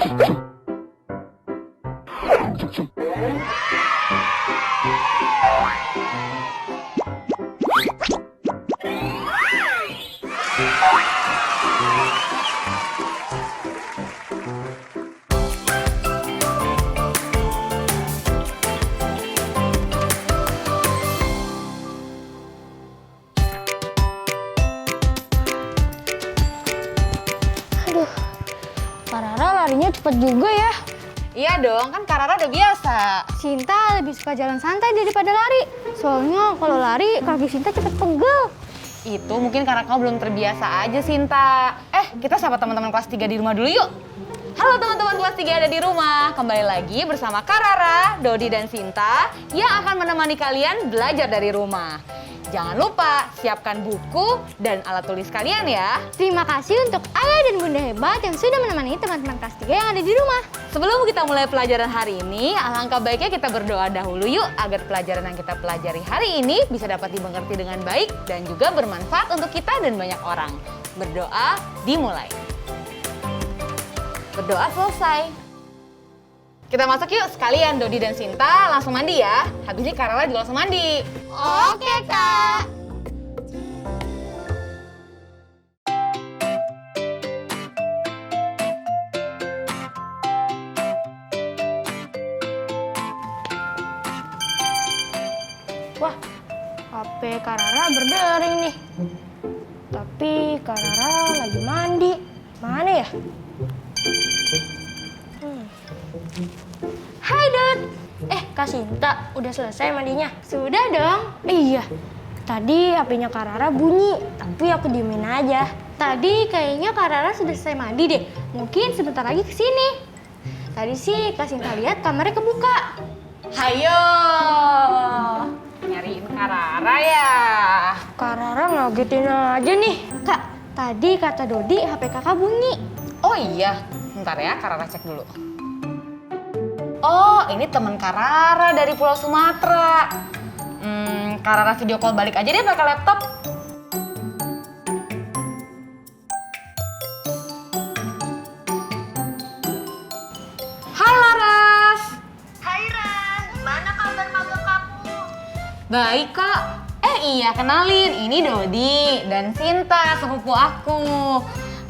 Aduh, Kak Rara larinya cepet juga ya. Iya dong, kan Kak Rara udah biasa. Sinta lebih suka jalan santai daripada lari. Soalnya kalau lari kaki Sinta cepet pegel. Itu mungkin karena kamu belum terbiasa aja, Sinta. Kita sapa teman-teman kelas 3 di rumah dulu yuk. Halo teman-teman kelas 3 ada di rumah. Kembali lagi bersama Kak Rara, Dodi, dan Sinta yang akan menemani kalian belajar dari rumah. Jangan lupa siapkan buku dan alat tulis kalian ya. Terima kasih untuk ayah dan bunda hebat yang sudah menemani teman-teman kelas 3 yang ada di rumah. Sebelum kita mulai pelajaran hari ini, alangkah baiknya kita berdoa dahulu yuk agar pelajaran yang kita pelajari hari ini bisa dapat dimengerti dengan baik dan juga bermanfaat untuk kita dan banyak orang. Berdoa dimulai. Berdoa selesai. Kita masuk yuk sekalian, Dodi dan Sinta langsung mandi ya. Habis ini Kak Rara juga langsung mandi. Oke, Kak. Wah, HP Kak Rara berdering nih. Tapi Kak Rara lagi mandi. Mana ya? Hai Dot. Kak Sinta, udah selesai mandinya? Sudah dong. Iya. Tadi HP-nya Kak Rara bunyi, tapi aku diemin aja. Tadi kayaknya Kak Rara sudah selesai mandi deh. Mungkin sebentar lagi kesini. Tadi sih Kak Sinta lihat kamarnya kebuka. Hayo. Nyariin Kak Rara ya. Kak Rara ngagetin aja nih. Kak, tadi kata Dodi HP kakak bunyi. Oh iya, bentar ya Kak Rara cek dulu. Oh, ini teman Kak Rara dari Pulau Sumatera. Kak Rara video call balik aja deh pakai laptop. Hai Laras. Hai Ran, gimana kabar magang kamu? Baik Kak. Iya kenalin, ini Dodi dan Sinta sepupu aku.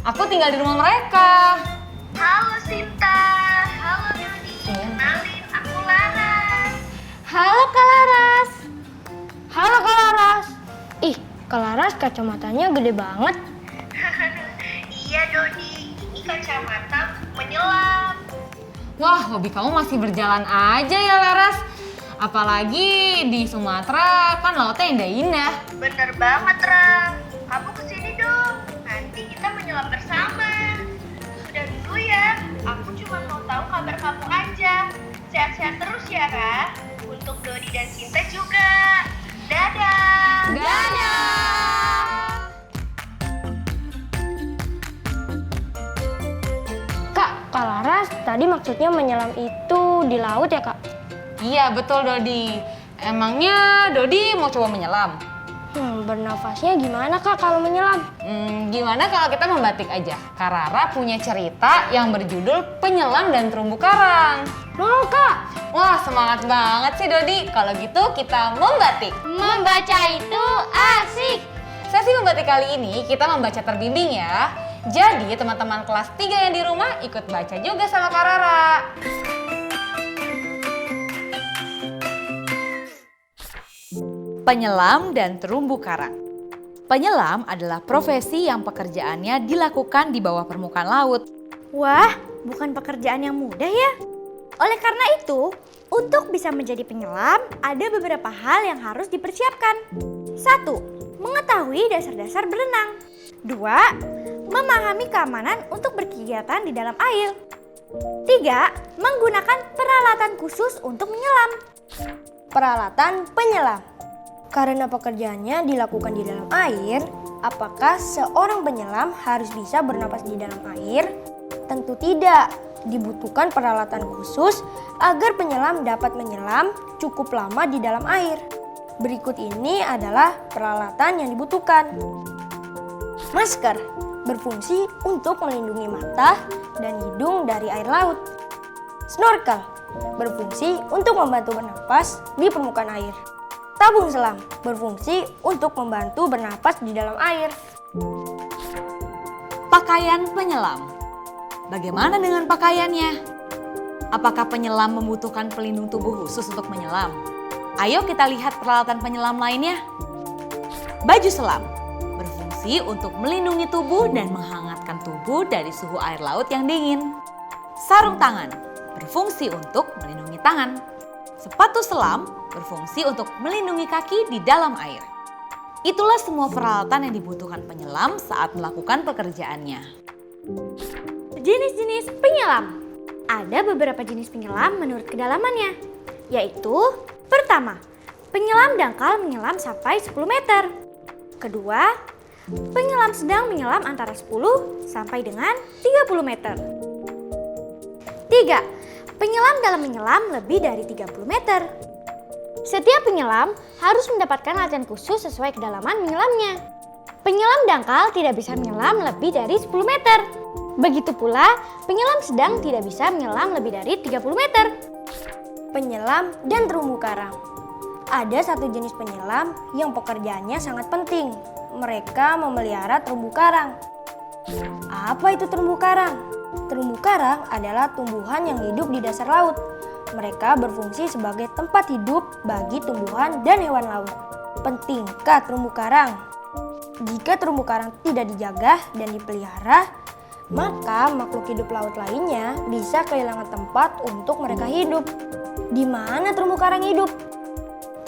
Aku tinggal di rumah mereka. Halo Sinta, halo Dodi, kenalin aku Laras. Halo Kak Laras. Halo Kak Laras. Ih, Kak Laras kacamatanya gede banget. Iya Dodi, ini kacamata menyelam. Wah, hobi kamu masih berjalan aja ya Laras. Apalagi di Sumatera kan lautnya indah-indah. Bener banget Ran, kamu kesini dong, nanti kita menyelam bersama. Udah dulu ya, aku cuma mau tahu kabar kamu aja. Sehat-sehat terus ya Ran, untuk Dodi dan Sinta juga. Dadah! Dadah! Kak Laras tadi maksudnya menyelam itu di laut ya Kak? Iya betul Dodi. Emangnya Dodi mau coba menyelam? Bernafasnya gimana Kak kalau menyelam? Gimana kalau kita membatik aja? Kak Rara punya cerita yang berjudul Penyelam dan Terumbu Karang. Mau Kak? Wah semangat banget sih Dodi. Kalau gitu kita membatik. Membaca itu asik. Sesi membatik kali ini kita membaca terbimbing ya. Jadi teman-teman kelas 3 yang di rumah ikut baca juga sama Kak Rara. Penyelam dan terumbu karang. Penyelam adalah profesi yang pekerjaannya dilakukan di bawah permukaan laut. Wah, bukan pekerjaan yang mudah ya. Oleh karena itu, untuk bisa menjadi penyelam, ada beberapa hal yang harus dipersiapkan. 1. Mengetahui dasar-dasar berenang. 2. Memahami keamanan untuk berkegiatan di dalam air. 3. Menggunakan peralatan khusus untuk menyelam. Peralatan penyelam. Karena pekerjaannya dilakukan di dalam air, apakah seorang penyelam harus bisa bernapas di dalam air? Tentu tidak. Dibutuhkan peralatan khusus agar penyelam dapat menyelam cukup lama di dalam air. Berikut ini adalah peralatan yang dibutuhkan. Masker. berfungsi untuk melindungi mata dan hidung dari air laut. Snorkel berfungsi untuk membantu bernapas di permukaan air. Tabung selam berfungsi untuk membantu bernapas di dalam air. Pakaian penyelam. Bagaimana dengan pakaiannya? Apakah penyelam membutuhkan pelindung tubuh khusus untuk menyelam? Ayo kita lihat peralatan penyelam lainnya. Baju selam berfungsi untuk melindungi tubuh dan menghangatkan tubuh dari suhu air laut yang dingin. Sarung tangan berfungsi untuk melindungi tangan. Sepatu selam berfungsi untuk melindungi kaki di dalam air. Itulah semua peralatan yang dibutuhkan penyelam saat melakukan pekerjaannya. Jenis-jenis penyelam. Ada beberapa jenis penyelam menurut kedalamannya, yaitu pertama, penyelam dangkal menyelam sampai 10 meter. Kedua, penyelam sedang menyelam antara 10 sampai dengan 30 meter. Tiga, penyelam dalam menyelam lebih dari 30 meter. Setiap penyelam harus mendapatkan latihan khusus sesuai kedalaman menyelamnya. Penyelam dangkal tidak bisa menyelam lebih dari 10 meter. Begitu pula, penyelam sedang tidak bisa menyelam lebih dari 30 meter. Penyelam dan terumbu karang. Ada satu jenis penyelam yang pekerjaannya sangat penting. Mereka memelihara terumbu karang. Apa itu terumbu karang? Terumbu karang adalah tumbuhan yang hidup di dasar laut. Mereka berfungsi sebagai tempat hidup bagi tumbuhan dan hewan laut. Pentingkah terumbu karang? Jika terumbu karang tidak dijaga dan dipelihara, maka makhluk hidup laut lainnya bisa kehilangan tempat untuk mereka hidup. Di mana terumbu karang hidup?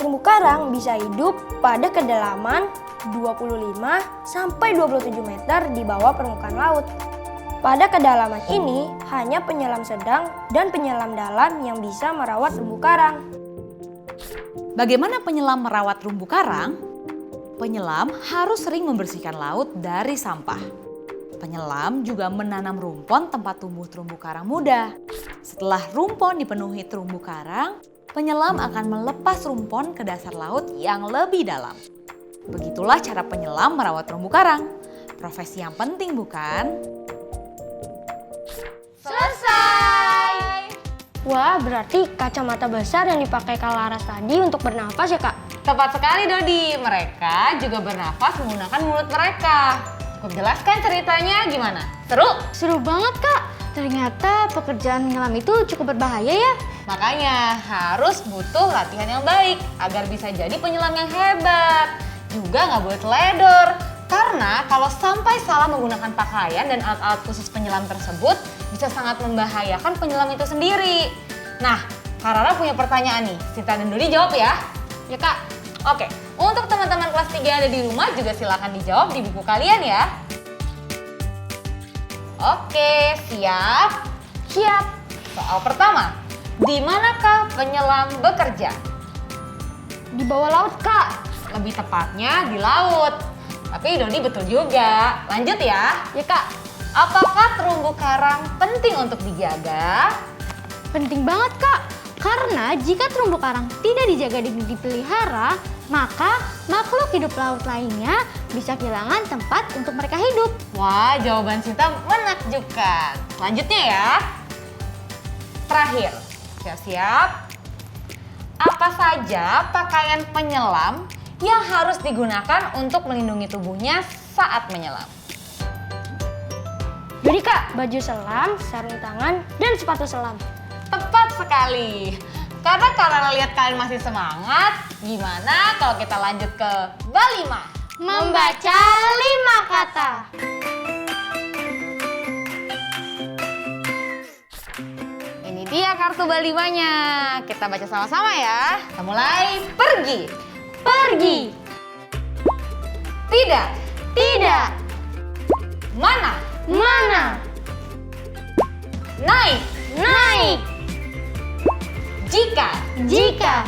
Terumbu karang bisa hidup pada kedalaman 25 sampai 27 meter di bawah permukaan laut. Pada kedalaman ini, hanya penyelam sedang dan penyelam dalam yang bisa merawat terumbu karang. Bagaimana penyelam merawat terumbu karang? Penyelam harus sering membersihkan laut dari sampah. Penyelam juga menanam rumpon tempat tumbuh terumbu karang muda. Setelah rumpon dipenuhi terumbu karang, penyelam akan melepas rumpon ke dasar laut yang lebih dalam. Begitulah cara penyelam merawat terumbu karang. Profesi yang penting, bukan? Selesai! Wah, berarti kacamata besar yang dipakai Kak Laras tadi untuk bernafas ya, Kak? Tepat sekali, Dodi. Mereka juga bernafas menggunakan mulut mereka. Cukup jelaskan ceritanya gimana? Seru? Seru banget, Kak. Ternyata pekerjaan menyelam itu cukup berbahaya ya. Makanya harus butuh latihan yang baik agar bisa jadi penyelam yang hebat. Juga nggak boleh teledor. Karena kalau sampai salah menggunakan pakaian dan alat-alat khusus penyelam tersebut bisa sangat membahayakan penyelam itu sendiri. Nah, Kak Rara punya pertanyaan nih. Sinta dan Dodi jawab ya. Ya Kak? Oke, untuk teman-teman kelas 3 yang ada di rumah juga silakan dijawab di buku kalian ya. Oke, siap? Siap. Soal pertama, di manakah penyelam bekerja? Di bawah laut, Kak. Lebih tepatnya di laut. Tapi Dodi betul juga. Lanjut ya. Ya, Kak. Apakah terumbu karang penting untuk dijaga? Penting banget, Kak. Karena jika terumbu karang tidak dijaga dan dipelihara, maka makhluk hidup laut lainnya bisa kehilangan tempat untuk mereka hidup. Wah, jawaban Sinta menakjubkan. Selanjutnya ya. Terakhir, siap-siap. Apa saja pakaian penyelam yang harus digunakan untuk melindungi tubuhnya saat menyelam? Jadi, Kak, baju selam, sarung tangan, dan sepatu selam. Tepat sekali. Karena kalau lihat kalian masih semangat, gimana kalau kita lanjut ke Balima? Membaca 5 kata. Ini dia kartu Balimanya. Kita baca sama-sama ya. Kita mulai. Pergi. Pergi. Tidak. Tidak. Mana. Mana. Naik. Naik. Jika. Jika.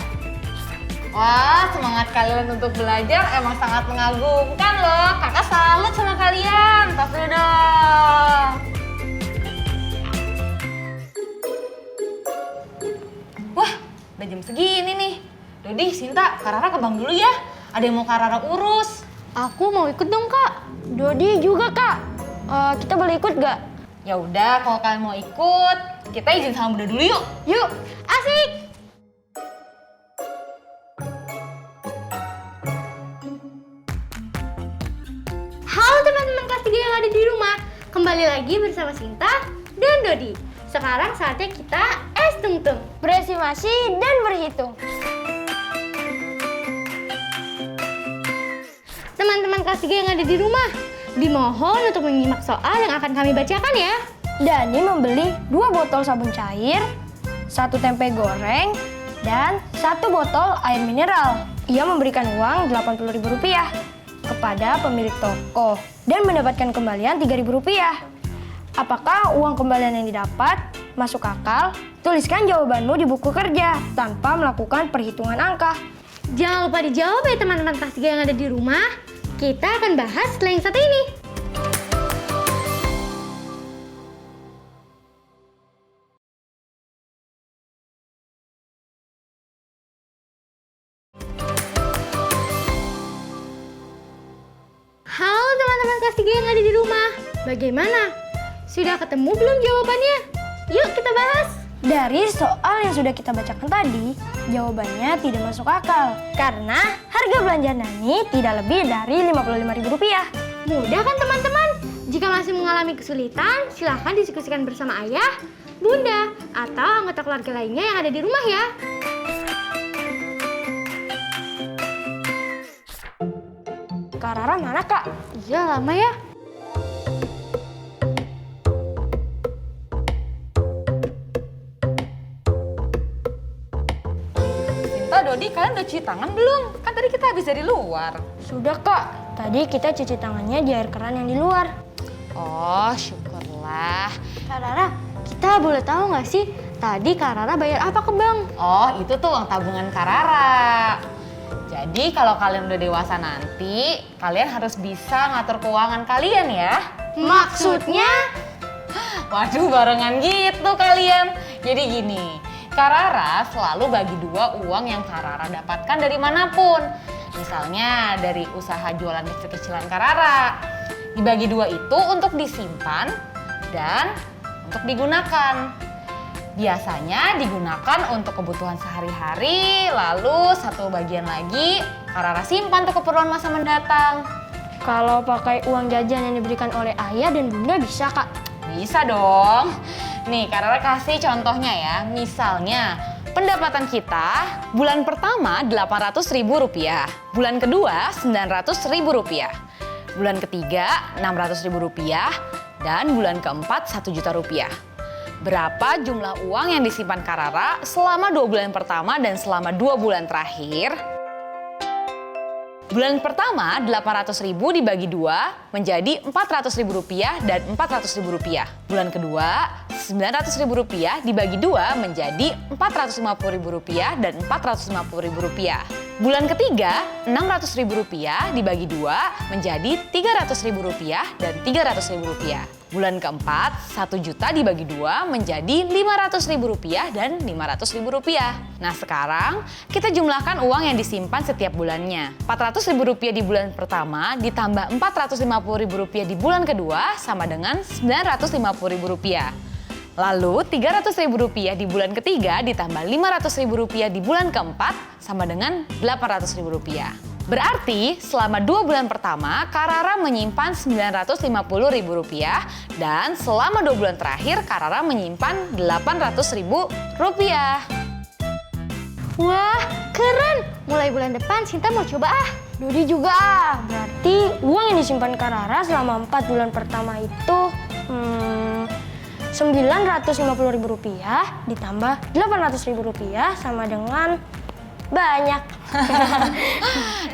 Wah, semangat kalian untuk belajar emang sangat mengagumkan loh. Kakak salut sama kalian. Tos dulu dong. Wah, udah jam segini nih. Dodi, Sinta, Kak Rara ke bank dulu ya. Ada yang mau Kak Rara urus. Aku mau ikut dong, Kak. Dodi juga, Kak. Kita boleh ikut gak? Ya udah, kalau kalian mau ikut, kita izin sama Bunda dulu yuk. Yuk, asik! Halo teman-teman kelas 3 yang ada di rumah. Kembali lagi bersama Sinta dan Dodi. Sekarang saatnya kita tung-tung. Berestimasi dan berhitung. Teman-teman kelas 3 yang ada di rumah, dimohon untuk menyimak soal yang akan kami bacakan ya. Dani membeli 2 botol sabun cair, 1 tempe goreng, dan 1 botol air mineral. Ia memberikan uang Rp80.000 kepada pemilik toko dan mendapatkan kembalian Rp3.000. Apakah uang kembalian yang didapat masuk akal? Tuliskan jawabanmu di buku kerja tanpa melakukan perhitungan angka. Jangan lupa dijawab ya teman-teman kelas 3 yang ada di rumah. Kita akan bahas setelah yang satu ini. Halo teman-teman kelas 3 yang ada di rumah. Bagaimana? Sudah ketemu belum jawabannya? Yuk kita bahas. Dari soal yang sudah kita bacakan tadi, jawabannya tidak masuk akal karena harga belanja Dani tidak lebih dari Rp55.000. Mudah kan teman-teman? Jika masih mengalami kesulitan, silahkan diskusikan bersama ayah, bunda, atau anggota keluarga lainnya yang ada di rumah ya. Kak Rara mana, Kak? Iya lama ya. Sinta, Dodi, kalian udah cuci tangan belum? Kan tadi kita habis dari luar. Sudah, Kak. Tadi kita cuci tangannya di air keran yang di luar. Oh, syukurlah. Kak Rara, kita boleh tahu nggak sih tadi Kak Rara bayar apa ke bank? Oh, itu tuh uang tabungan Karara. Jadi kalau kalian udah dewasa nanti, kalian harus bisa ngatur keuangan kalian ya. Maksudnya? Waduh, barengan gitu kalian. Jadi gini, Karara selalu bagi 2 uang yang Karara dapatkan dari manapun. Misalnya dari usaha jualan kecil-kecilan Karara. Dibagi 2 itu untuk disimpan dan untuk digunakan. Biasanya digunakan untuk kebutuhan sehari-hari, lalu 1 bagian lagi Karara simpan untuk keperluan masa mendatang. Kalau pakai uang jajan yang diberikan oleh ayah dan bunda bisa, Kak. Bisa dong. Nih, Karara kasih contohnya ya. Misalnya, pendapatan kita bulan pertama Rp800.000, bulan kedua Rp900.000, bulan ketiga Rp600.000, dan bulan keempat Rp1.000.000. Berapa jumlah uang yang disimpan Karara selama 2 bulan pertama dan selama 2 bulan terakhir? Bulan pertama Rp800.000 dibagi 2 menjadi Rp400.000 dan Rp400.000. Bulan kedua Rp900.000 dibagi 2 menjadi Rp450.000 dan Rp450.000. Bulan ketiga Rp600.000 dibagi 2 menjadi Rp300.000 dan Rp300.000. Bulan keempat, Rp1.000.000 dibagi 2 menjadi Rp500.000 dan Rp500.000. Nah sekarang, kita jumlahkan uang yang disimpan setiap bulannya. Rp400.000 di bulan pertama ditambah Rp450.000 di bulan kedua sama dengan Rp950.000. Lalu Rp300.000 di bulan ketiga ditambah Rp500.000 di bulan keempat sama dengan Rp800.000. Berarti selama 2 bulan pertama Karara menyimpan Rp950.000 dan selama 2 bulan terakhir Karara menyimpan Rp800.000. Wah, keren! Mulai bulan depan Sinta mau coba ah. Dodi juga. Berarti uang yang disimpan Kak Rara selama 4 bulan pertama itu Rp950.000 ditambah Rp800.000 sama dengan banyak.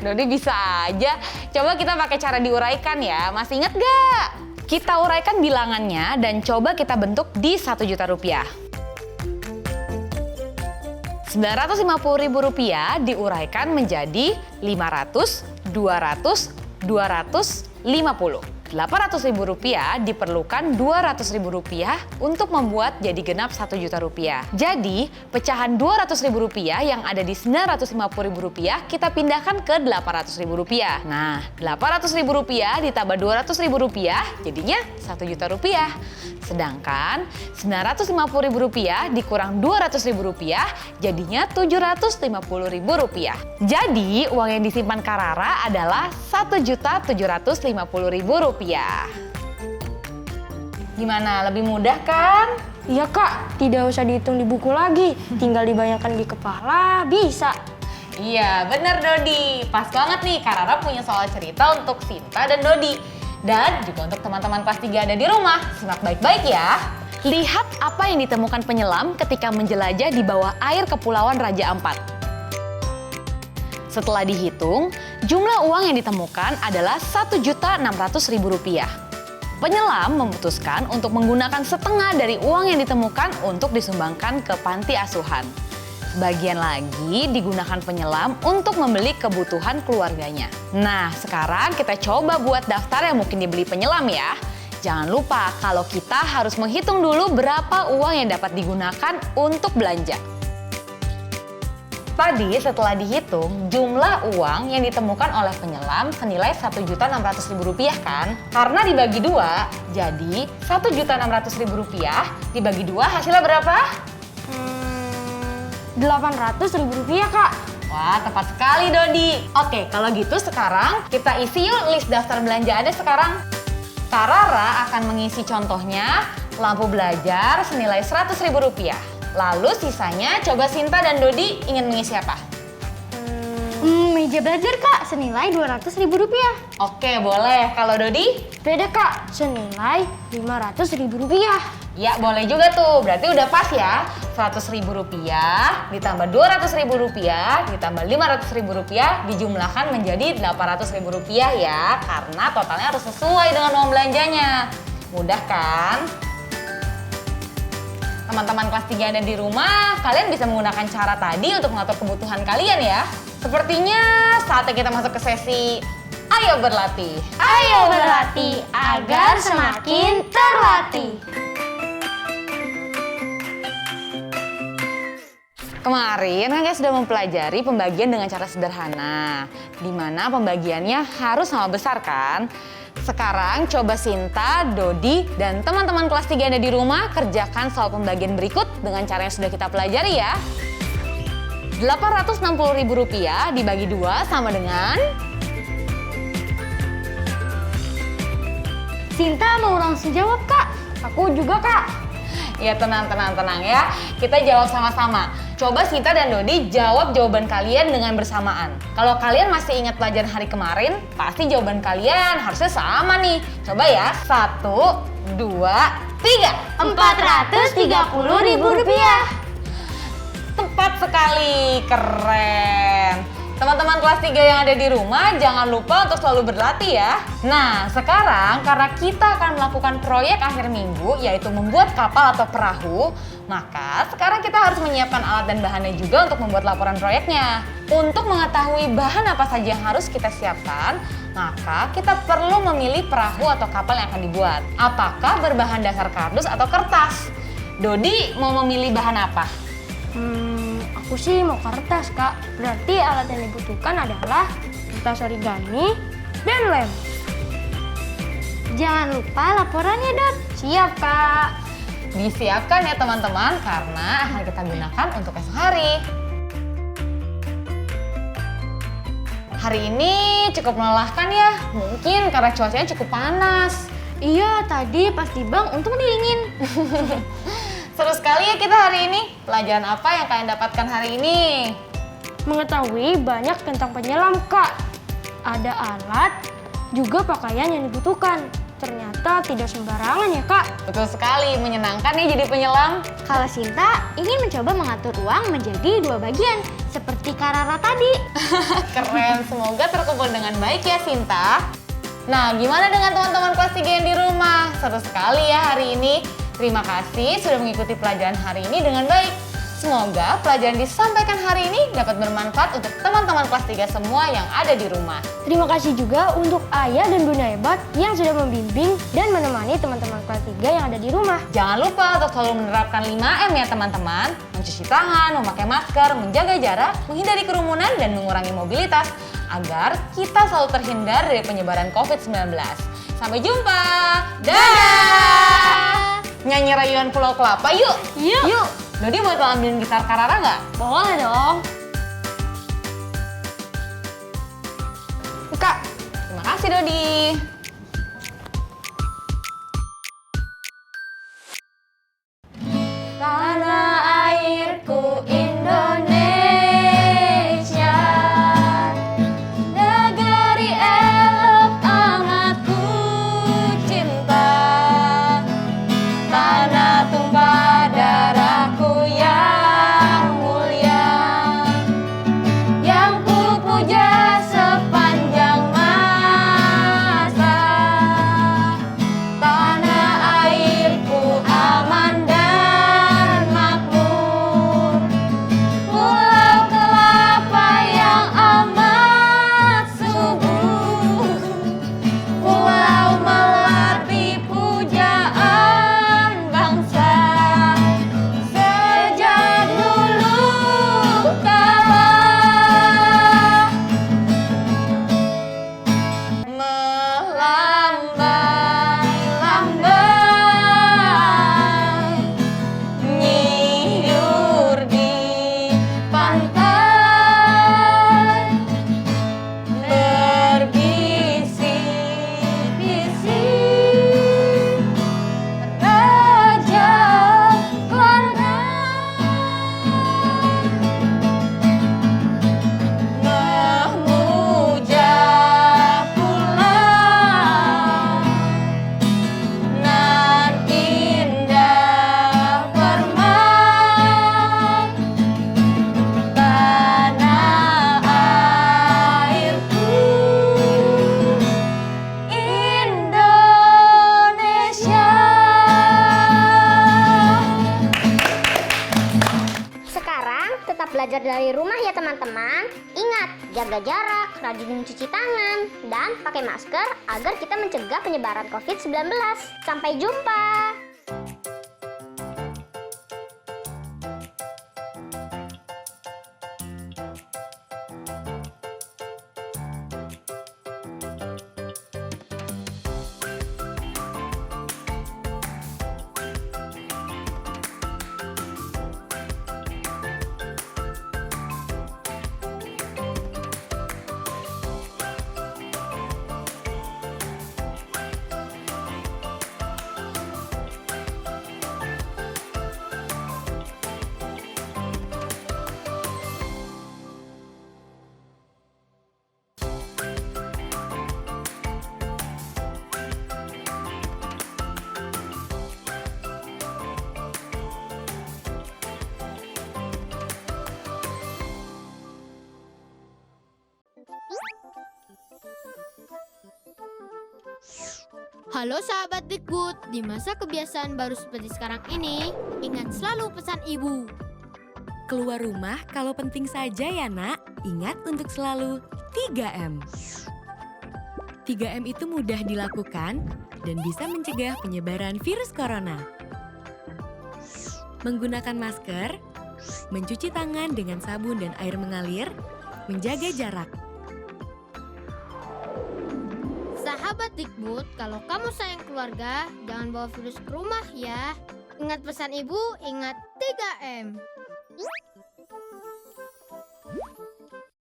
Dodi bisa aja. Coba kita pakai cara diuraikan ya. Masih ingat gak? Kita uraikan bilangannya dan coba kita bentuk di Rp1.000.000. Rp950.000 diuraikan menjadi 500, 200, 250. Rp800.000 diperlukan Rp200.000 untuk membuat jadi genap Rp1.000.000. Jadi, pecahan Rp200.000 yang ada di Rp950.000 kita pindahkan ke Rp800.000. Nah, Rp800.000 ditambah Rp200.000 jadinya Rp1.000.000. Sedangkan Rp950.000 dikurang Rp200.000 jadinya Rp750.000. Jadi, uang yang disimpan Kak Rara adalah Rp1.750.000. Gimana, lebih mudah kan? Iya Kak, tidak usah dihitung di buku lagi, tinggal dibayangkan di kepala, bisa. Iya, bener Dodi. Pas banget nih, Kak Rara punya soal cerita untuk Sinta dan Dodi. Dan juga untuk teman-teman kelas 3 ada di rumah. Simak baik-baik ya. Lihat apa yang ditemukan penyelam ketika menjelajah di bawah air Kepulauan Raja Ampat. Setelah dihitung, jumlah uang yang ditemukan adalah Rp1.600.000. Penyelam memutuskan untuk menggunakan setengah dari uang yang ditemukan untuk disumbangkan ke panti asuhan. Sebagian lagi digunakan penyelam untuk membeli kebutuhan keluarganya. Nah, sekarang kita coba buat daftar yang mungkin dibeli penyelam ya. Jangan lupa kalau kita harus menghitung dulu berapa uang yang dapat digunakan untuk belanja. Tadi setelah dihitung, jumlah uang yang ditemukan oleh penyelam senilai Rp1.600.000 kan? Karena dibagi 2, jadi Rp1.600.000 dibagi 2 hasilnya berapa? Rp800.000 Kak. Wah, tepat sekali Dodi. Oke, kalau gitu sekarang kita isi yuk list daftar belanjaannya sekarang. Kak Rara akan mengisi contohnya lampu belajar senilai Rp100.000. Lalu sisanya coba Sinta dan Dodi ingin mengisi apa? Meja belajar Kak, senilai Rp200.000. Oke, boleh. Kalau Dodi? Beda Kak, senilai Rp500.000. Ya, boleh juga tuh. Berarti udah pas ya. Rp100.000 ditambah Rp200.000 ditambah Rp500.000 dijumlahkan menjadi Rp800.000 ya. Karena totalnya harus sesuai dengan uang belanjanya. Mudah kan? Teman-teman kelas 3 ada di rumah, kalian bisa menggunakan cara tadi untuk mengatur kebutuhan kalian ya. Sepertinya saatnya kita masuk ke sesi Ayo Berlatih. Ayo berlatih agar semakin terlatih. Kemarin kan kita sudah mempelajari pembagian dengan cara sederhana, di mana pembagiannya harus sama besar kan? Sekarang coba Sinta, Dodi, dan teman-teman kelas 3 yang ada di rumah kerjakan soal pembagian berikut dengan cara yang sudah kita pelajari ya. Rp860.000 dibagi 2 sama dengan... Sinta mau langsung jawab Kak. Aku juga Kak. Ya tenang ya, kita jawab sama-sama. Coba Sinta dan Dodi jawab jawaban kalian dengan bersamaan. Kalau kalian masih ingat pelajaran hari kemarin, pasti jawaban kalian harusnya sama nih. Coba ya, 1, 2, 3. Rp430.000. Tepat sekali, keren. Teman-teman kelas 3 yang ada di rumah, jangan lupa untuk selalu berlatih ya. Nah, sekarang karena kita akan melakukan proyek akhir minggu, yaitu membuat kapal atau perahu, maka sekarang kita harus menyiapkan alat dan bahannya juga untuk membuat laporan proyeknya. Untuk mengetahui bahan apa saja yang harus kita siapkan, maka kita perlu memilih perahu atau kapal yang akan dibuat. Apakah berbahan dasar kardus atau kertas? Dodi mau memilih bahan apa? Aku sih mau kertas Kak. Berarti alat yang dibutuhkan adalah kertas origami dan lem. Jangan lupa laporannya Dot. Siap Kak. Disiapkan ya teman-teman, karena akan kita gunakan untuk esok hari. Hari ini cukup melelahkan ya, mungkin karena cuacanya cukup panas. Iya, tadi pas di bank untung dingin. Seru sekali ya kita hari ini. Pelajaran apa yang kalian dapatkan hari ini? Mengetahui banyak tentang penyelam Kak. Ada alat, juga pakaian yang dibutuhkan. Ternyata tidak sembarangan ya Kak. Betul sekali, menyenangkan nih jadi penyelam. Kalau Sinta ingin mencoba mengatur uang menjadi 2 bagian, seperti Kak Rara tadi. Keren, semoga terkumpul dengan baik ya Sinta. Nah, gimana dengan teman-teman kelas 3 yang di rumah? Seru sekali ya hari ini. Terima kasih sudah mengikuti pelajaran hari ini dengan baik. Semoga pelajaran disampaikan hari ini dapat bermanfaat untuk teman-teman kelas 3 semua yang ada di rumah. Terima kasih juga untuk Ayah dan Bunda Hebat yang sudah membimbing dan menemani teman-teman kelas 3 yang ada di rumah. Jangan lupa untuk selalu menerapkan 5M ya teman-teman. Mencuci tangan, memakai masker, menjaga jarak, menghindari kerumunan, dan mengurangi mobilitas agar kita selalu terhindar dari penyebaran COVID-19. Sampai jumpa! Dadah! Nyanyi rayuan Pulau Kelapa yuk! Yuk! Dodi mau ambilin gitar Karara nggak? Boleh dong. Kak, terima kasih Dodi. Tanah airku Indonesia, negeri elok amat ku cinta. Tanah tumpah darahku yang mulia, yang ku puja sepanjang masa. Tanah airku aman dan makmur, Pulau Kelapa yang amat subur, pulau melati pujaan bangsa. Sejak dulu kala melambai-lambai, nyiur di pantai, berbisik-bisik Raja Belanda. Memuja pulau nan indah permai, tanah airku Indonesia. Sekarang tetap belajar dari rumah ya teman-teman. Ingat, jaga jarak, rajin mencuci tangan, dan pakai masker agar kita mencegah penyebaran COVID-19. Sampai jumpa! Halo sahabat Dikbud, di masa kebiasaan baru seperti sekarang ini, ingat selalu pesan ibu. Keluar rumah kalau penting saja ya nak, ingat untuk selalu 3M. 3M itu mudah dilakukan dan bisa mencegah penyebaran virus corona. Menggunakan masker, mencuci tangan dengan sabun dan air mengalir, menjaga jarak. Sahabat Dikbud, kalau kamu sayang keluarga, jangan bawa virus ke rumah ya. Ingat pesan ibu, ingat 3M.